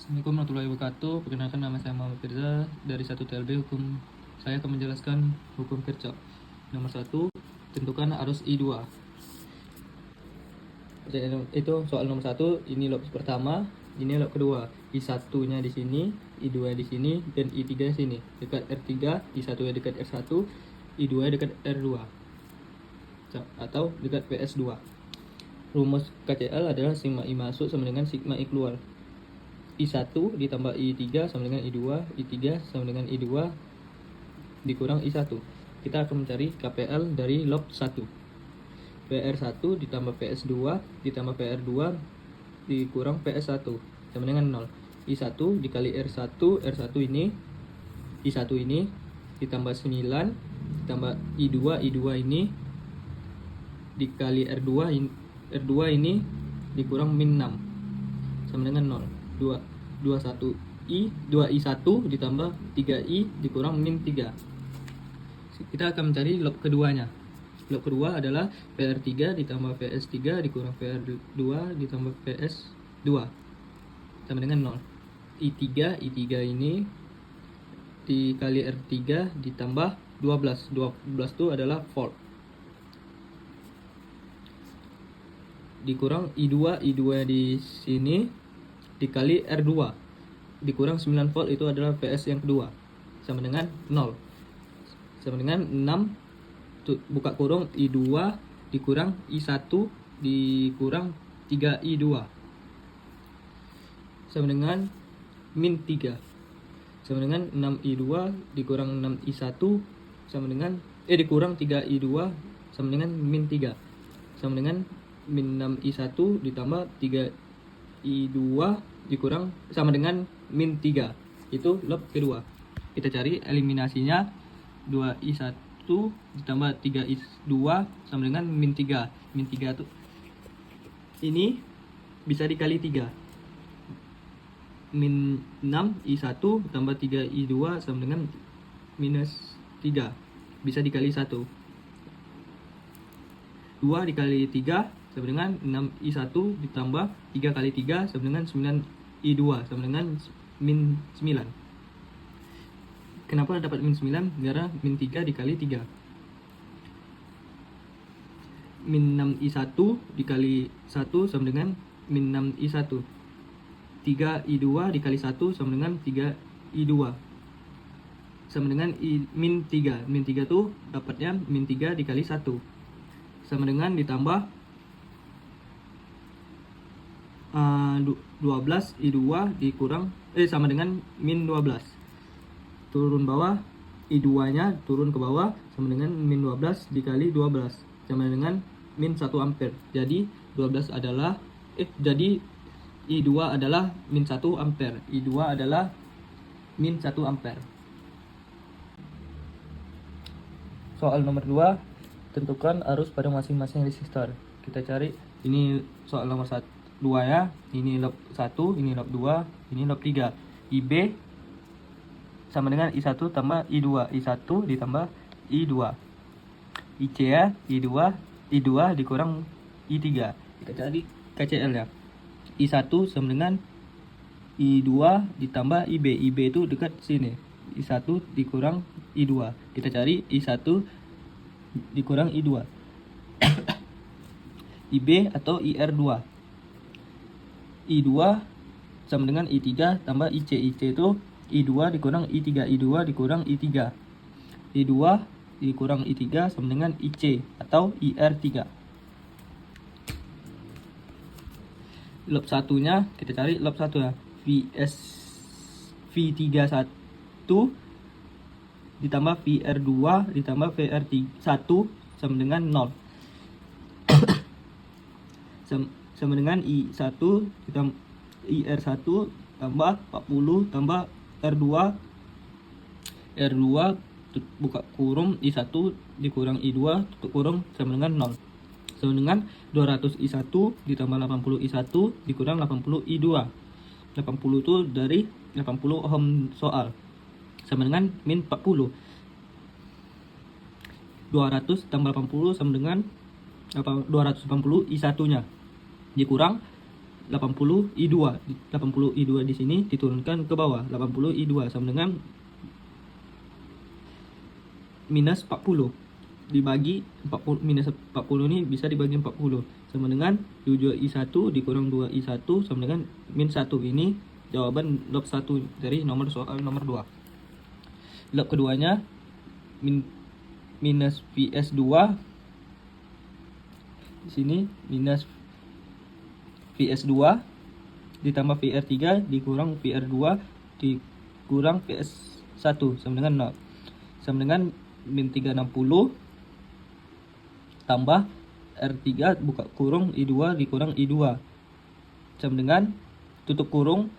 Assalamualaikum warahmatullahi wabarakatuh. Perkenalkan, nama saya Muhammad Firza dari 1 TLB Hukum. Saya akan menjelaskan hukum Kirchhoff. Nomor 1, tentukan arus I2. Itu soal nomor 1. Ini loop pertama, ini loop kedua. I1-nya di sini, I2 di sini, dan I3 di sini. Dekat R3, I1 dekat R1, I2 dekat R2. Atau dekat PS2. Rumus KCL adalah sigma I masuk sama dengan sigma I keluar. I1 ditambah I3 sama dengan I2, I3 sama dengan I2 dikurang I1. Kita akan mencari KPL dari log 1. PR1 ditambah PS2 ditambah PR2 dikurang PS1 sama dengan 0. I1 dikali R1, R1 ini, I1 ini ditambah 9 ditambah I2, I2 ini dikali R2, R2 ini dikurang min 6 sama dengan 0. 21I 2I1 ditambah 3I dikurang min 3. Kita akan mencari log keduanya. Log kedua adalah PR3 ditambah PS3 dikurang PR2 ditambah PS2 sama dengan 0. I3 ini dikali R3 ditambah 12. 12 itu adalah volt. Dikurang I2 di sini dikali R2 dikurang 9 volt, itu adalah PS yang kedua, sama dengan 0. Sama dengan 6 buka kurung I2 dikurang I1 dikurang 3I2 sama dengan min 3 sama dengan 6I2 dikurang 6I1 sama dengan dikurang 3I2 sama dengan min 3 sama dengan min 6I1 ditambah 3I2 dikurang sama dengan min 3. Itu log kedua. Kita cari eliminasinya. 2I1 ditambah 3I2 sama dengan min 3. Min 3 itu ini bisa dikali 3. Min 6I1 tambah 3I2 sama dengan minus 3. Bisa dikali 1. 2 dikali 3 sama dengan 6I1 ditambah 3 kali 3 sama dengan 9I2 sama dengan min 9. Kenapa dapat min 9? Karena min 3 dikali 3. Min 6I1 dikali 1 sama dengan min 6I1. 3I2 dikali 1 sama dengan 3I2 sama dengan min 3. Min 3 itu dapatnya min 3 dikali 1 sama dengan ditambah 12 I2 dikurang sama dengan min 12. Turun bawah, I2 nya turun ke bawah sama dengan min 12 dikali 12 sama dengan min 1 ampere. Jadi 12 adalah jadi I2 adalah min 1 ampere. I2 adalah min 1 ampere. Soal nomor 2, tentukan arus pada masing-masing resistor. Kita cari, ini soal nomor 2 ya. Ini log 1, ini log 2, ini log 3. IB sama dengan I1 tambah I2. I1 ditambah I2. IC ya, I2 dikurang I3. Kita cari KCL ya. I1 sama dengan I2 ditambah IB. IB itu dekat sini. I1 dikurang I2. Kita cari I1 dikurang I2. IB atau IR2. I2 sama dengan I3 tambah IC. IC itu I2 dikurang I3. I2 dikurang I3. I2 dikurang I3 sama dengan IC atau IR3. Log 1-nya kita cari log 1 ya. V31 ditambah VR2 ditambah VR1 sama dengan 0. Sama dengan I1 ditambah IR1 tambah 40 tambah R2 buka kurung I1 dikurang I2 tutup kurung sama dengan 0. Sama dengan 200 I1 ditambah 80 I1 dikurang 80 I2. 80 itu dari 80 ohm soal sama dengan min 40. 200 tambah 80 sama dengan 280 I1 nya dikurang 80 I2. 80 I2 di sini diturunkan ke bawah. 80 I2 sama dengan minus 40 dibagi 40, minus 40 ini bisa dibagi 40 sama dengan 7I1 dikurang 2I1 sama dengan min 1. Ini jawaban log 1 dari soal nomor 2. Log keduanya minus VS2 di sini minus VS2 ditambah VR3 dikurang VR2 dikurang VS1 sama dengan 0. Sama dengan min 360 tambah R3 buka kurung I2 dikurang I2 sama dengan tutup kurung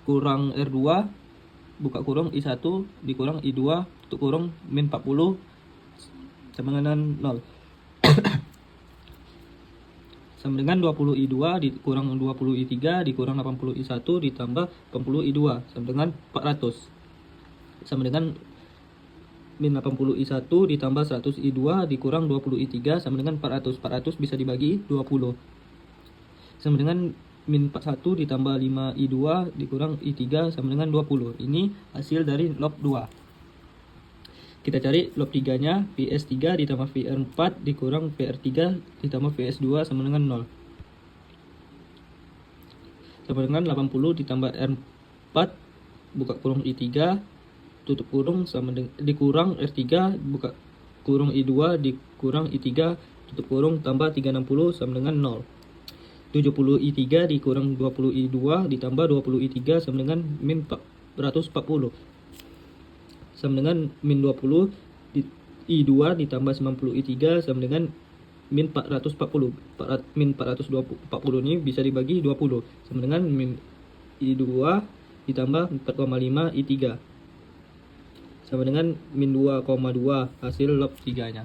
kurang R2 buka kurung I1 dikurang I2 tutup kurung min 40 sama dengan 0. Sama dengan 20 I2 dikurang 20 I3 dikurang 80 I1 ditambah 80 I2 sama dengan 400 sama dengan min 80 I1 ditambah 100 I2 dikurang 20 I3 sama dengan 400. 400 bisa dibagi 20 sama dengan min 41 ditambah 5 I2 dikurang I3 sama dengan 20. Ini hasil dari log 2. Kita cari log 3 nya. VS3 ditambah VR4 dikurang VR3 ditambah VS2 sama dengan 0 sama dengan 80 ditambah R4 buka kurung I3 tutup kurung sama dengan dikurang R3 buka kurung I2 dikurang I3 tutup kurung tambah 360 sama dengan 0. 70 I3 dikurang 20 I2 ditambah 20 I3 sama dengan min 440 sama dengan min 20 I2 ditambah 90 I3 sama dengan min 440. Min 440 ini bisa dibagi 20 sama dengan min I2 ditambah 4,5 I3 sama dengan min 2,2 hasil log 3 nya.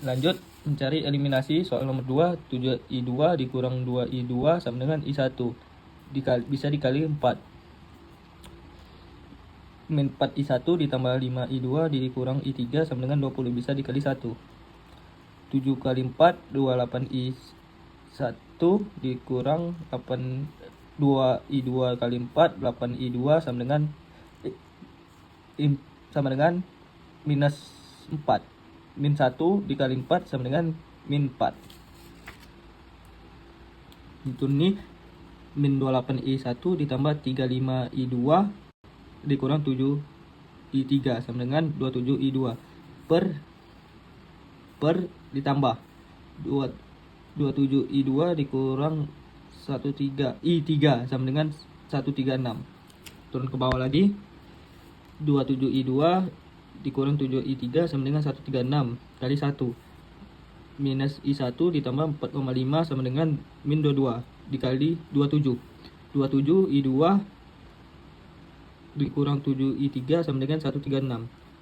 Lanjut mencari eliminasi soal nomor 2. 7I2 dikurang 2I2 sama dengan I1 bisa dikali 4. Min 4I1 ditambah 5I2 dikurang I3 sama dengan 20 bisa dikali 1. 7 kali 4 28I1 dikurang 2I2 kali 4 8I2 sama dengan minus 4. Min 1 dikali 4 sama dengan min 4. Itu nih min 28I1 ditambah 35I2 dikurang 7I3 sama dengan 27I2 per ditambah 27I2 dikurang 13I3 sama dengan 136. Turun ke bawah lagi. 27I2 dikurang 7I3 sama dengan 136 kali 1 minus I1 ditambah 4,5 sama dengan min 22 dikali 27. 27I2 dikurang 7I3 sama dengan 136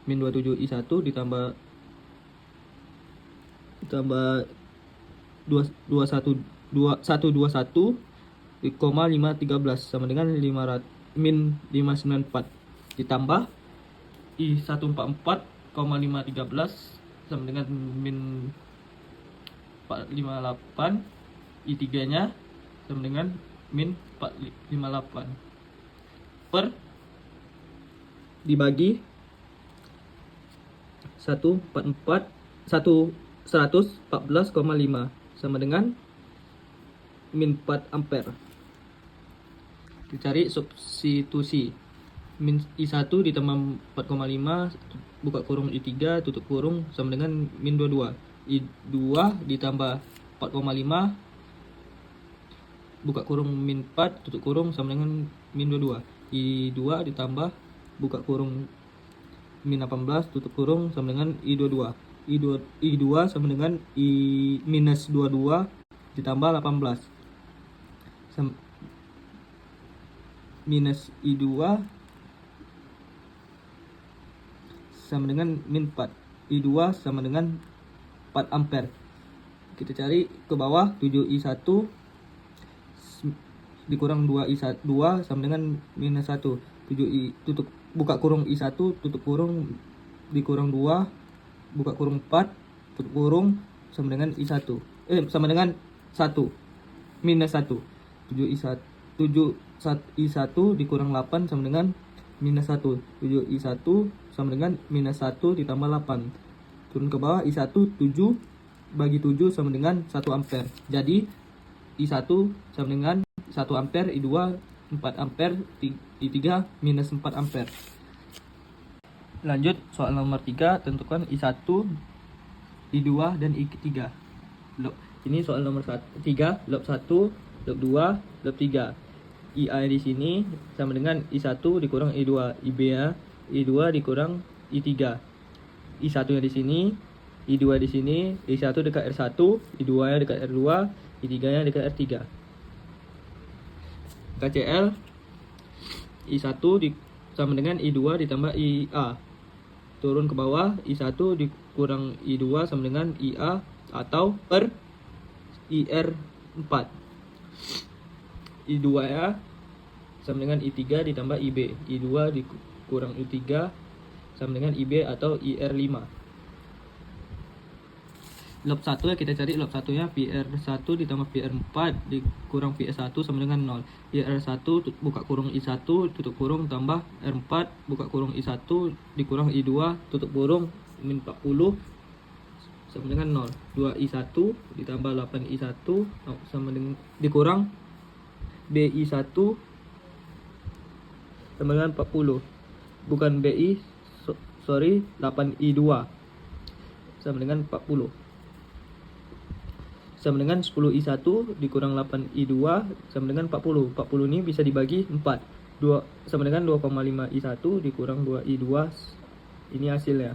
min 27I1 ditambah 121,513 sama dengan 500 min 594 ditambah I144,513 sama dengan min 458 I3 nya sama dengan min 458 per dibagi 114,5 sama dengan min 4 ampere. Dicari substitusi. Min I1 ditambah 4,5 buka kurung I3 tutup kurung sama dengan min 22. I2 ditambah 4,5 buka kurung min 4 tutup kurung sama dengan min 22. I2 ditambah buka kurung min 18 tutup kurung sama dengan I22. I2 sama dengan I minus 22 ditambah 18 minus I2 sama dengan min 4. I2 sama dengan 4 ampere. Kita cari ke bawah. 7I1 dikurang 2I2 sama dengan minus 1. 7I tutup buka kurung I1 tutup kurung dikurang 2 buka kurung 4 tutup kurung sama dengan I1 sama dengan 1. minus 1. 7 I1 dikurang 8 sama dengan minus 1. 7 I1 sama dengan minus 1 ditambah 8. Turun ke bawah, I1 7 bagi 7 sama dengan 1 ampere. Jadi I1 sama dengan 1 ampere, I2 4 ampere, I3 minus 4 ampere. Lanjut soal nomor 3, tentukan I1, I2 dan I3. Ini soal nomor 3, log 1, log 2, log 3. IA di sini sama dengan I1 dikurang I2, IB ya. I2 dikurang I3. I1 nya di sini, I2 di sini, I1 dekat R1, I2 nya dekat R2, I3 nya dekat R3. KCL I1 sama dengan I2 ditambah IA. Turun ke bawah, I1 dikurang I2 sama dengan IA atau per IR4. I2 ya sama dengan I3 ditambah IB. I2 dikurang I3 sama dengan IB atau IR5. Log 1 ya, kita cari log 1 nya, PR1 ditambah PR4 dikurang PR1 sama dengan 0. PR1 buka kurung I1 tutup kurung tambah R4 buka kurung I1 dikurang I2 tutup kurung min 40 sama dengan 0. 2I1 ditambah 8I1 sama dengan dikurang BI1 sama dengan 40. Bukan BI, sorry, 8I2 sama dengan 40. Sama dengan 10I1 dikurang 8I2 sama dengan 40. 40 ini bisa dibagi 4. 2 sama dengan 2,5I1 dikurang 2I2. Ini hasilnya.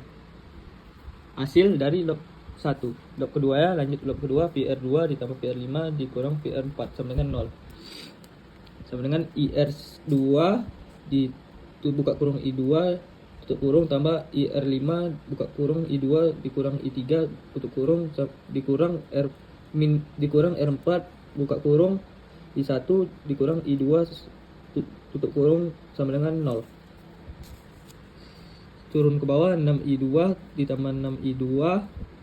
Hasil dari log 1. Log kedua ya, lanjut log kedua, PR2 ditambah PR5 dikurang PR4 sama dengan 0. Sama dengan IR2 buka kurung I2 tutup kurung tambah IR5 buka kurung I2 dikurang I3 tutup kurung dikurang dikurang R4 buka kurung I1 dikurang I2 tutup kurung sama dengan 0. Turun ke bawah, 6I2 ditambah 6I2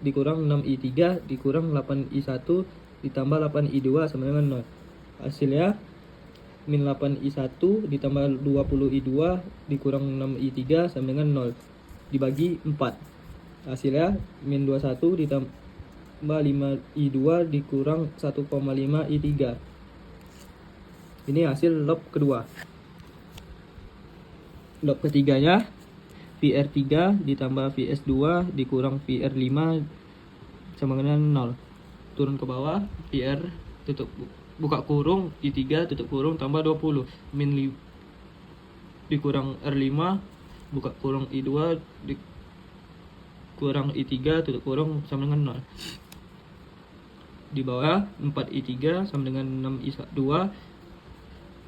dikurang 6I3 dikurang 8I1 ditambah 8I2 sama dengan 0. Hasilnya min 8I1 ditambah 20I2 dikurang 6I3 sama dengan 0 dibagi 4. Hasilnya min 21 ditambah 5I2 dikurang 1,5I3. Ini hasil log kedua. Log ketiganya, PR3 ditambah PS2 dikurang PR5 sama dengan 0. Turun ke bawah, PR tutup buka kurung I3 tutup kurung tambah 20 min dikurang R5 buka kurung I2 dikurang I3 tutup kurung sama dengan 0. Di bawah 4I3 sama dengan 6I2,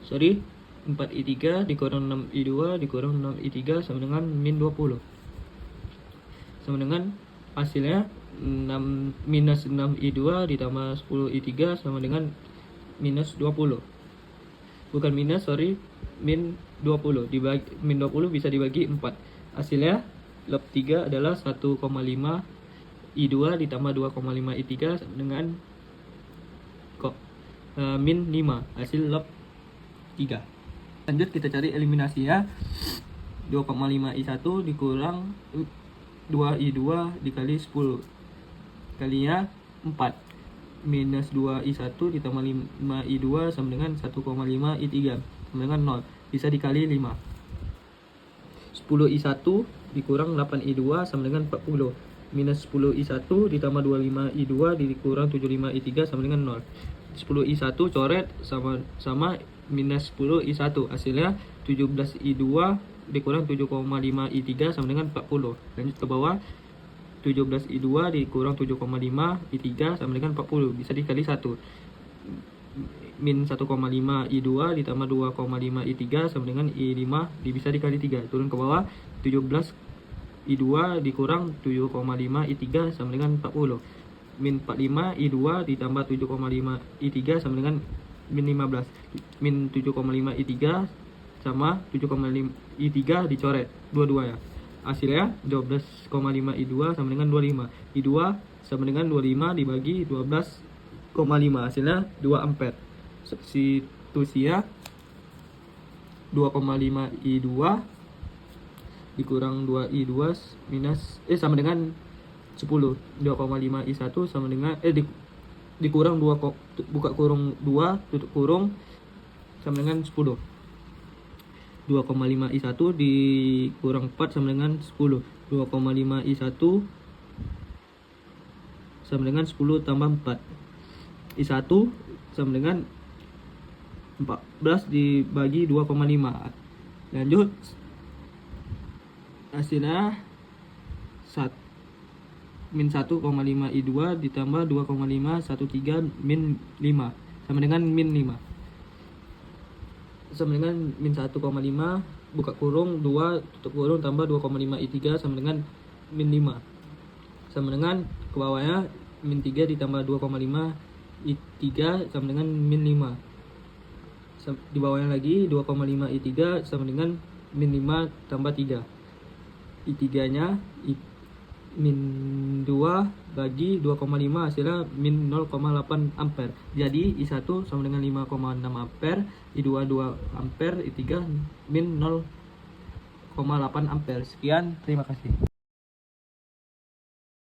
sorry, 4I3 dikurang 6I2 dikurang 6I3 sama dengan min 20. Sama dengan hasilnya minus 6I2 ditambah 10I3 sama dengan minus 20. Bukan minus, sorry, min 20. Min 20 bisa dibagi 4. Hasilnya log 3 adalah 1,5 I2 ditambah 2,5 I3 sama dengan min 5. Hasil log 3. Lanjut kita cari eliminasi ya. 2,5 I1 dikurang 2I2 dikali 10 kalinya 4 minus 2I1 ditambah 5I2 sama dengan 1,5 I3 sama dengan 0 bisa dikali 5. 10I1 dikurang 8I2 sama dengan 40 minus 10I1 ditambah 25I2 dikurang 75I3 sama dengan 0. 10I1 coret sama minus 10I1 hasilnya 17I2 dikurang 7,5I3 sama dengan 40. Lanjut ke bawah, 17I2 dikurang 7,5 I3 sama dengan 40 bisa dikali 1. Min 1,5 I2 ditambah 2,5 I3 sama dengan I5 bisa dikali 3. Turun ke bawah, 17 I2 dikurang 7,5 I3 sama dengan 40. Min 45 I2 ditambah 7,5 I3 sama dengan min 15. Min 7,5 I3 sama 7,5 I3 dicoret dua-duanya. Hasilnya 12,5 I2 sama dengan 25. I2 sama dengan 25 dibagi 12 hasilnya 2 ampere. Substitusinya 2,5 I2 dikurang 2 I2 sama dengan 10. 2,5 I1 sama dengan dikurang 2 buka kurung 2 tutup kurung sama dengan 10. 2,5 I1 dikurang 4 sama dengan 10. 2,5 I1 sama dengan 10 tambah 4. I1 sama dengan 14 dibagi 2,5. Lanjut, hasilnya min 1,5 I2 ditambah 2,513 min 5 sama dengan min 5. Sama dengan min 1,5 buka kurung 2 tutup kurung tambah 2,5 I3 sama dengan min 5. Sama dengan ke bawahnya min 3 ditambah 2,5 I3 sama dengan min 5. Di bawahnya lagi 2,5 I3 sama dengan min 5 tambah 3. I3 nya min 2 bagi 2,5 hasilnya min 0,8 ampere. Jadi I1 sama dengan 5,6 ampere, I2 2 ampere, I3 min 0,8 ampere. Sekian, terima kasih.